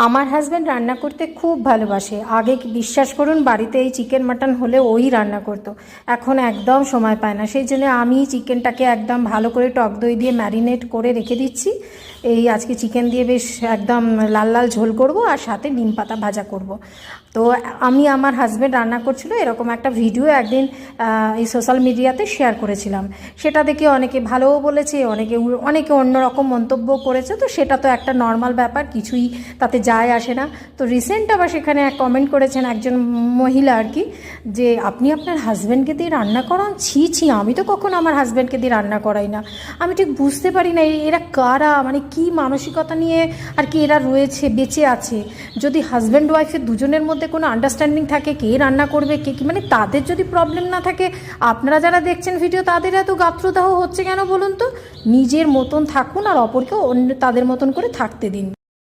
আমার হাজব্যান্ড রান্না করতে খুব ভালোবাসে। আগে বিশ্বাস করুন, বাড়িতে এই চিকেন মাটন হলে ওই রান্না করতো। এখন একদম সময় পায় না, সেই জন্য আমি চিকেনটাকে একদম ভালো করে টক দই দিয়ে ম্যারিনেট করে রেখে দিচ্ছি। এই আজকে চিকেন দিয়ে বেশ একদম লাল লাল ঝোল করব, আর সাথে নিম পাতা ভাজা করব। তো আমি আমার হাজব্যান্ড রান্না করছিল এরকম একটা ভিডিও একদিন এই সোশ্যাল মিডিয়াতে শেয়ার করেছিলাম। সেটা দেখে অনেকে ভালোও বলেছে, অনেকে অন্যরকম মন্তব্য করেছে। তো সেটা তো একটা নর্মাল ব্যাপার, কিছুই তাতে যায় আসে না। তো রিসেন্ট আবার সেখানে এক কমেন্ট করেছেন একজন মহিলা আর কি, যে আপনি আপনার হাজব্যান্ডকে দিয়ে রান্না করান। ছি ছি, আমি তো কখনো আমার হাজব্যান্ডকে দিয়ে রান্না করাই না। আমি ঠিক বুঝতে পারি না এরা কারা, মানে কি মানসিকতা নিয়ে আর কি এরা রয়েছে, বেঁচে আছে। যদি হাজব্যান্ড ওয়াইফের দুজনের মধ্যে কোনো আন্ডারস্ট্যান্ডিং থাকে, কে রান্না করবে কে কি, মানে তাদের যদি প্রবলেম না থাকে, আপনারা যারা দেখছেন ভিডিও তাদের এত গাত্রদাহ হচ্ছে কেন বলুন তো? নিজের মতন থাকুন আর অপরকেও অন্য তাদের মতন করে থাকতে দিন।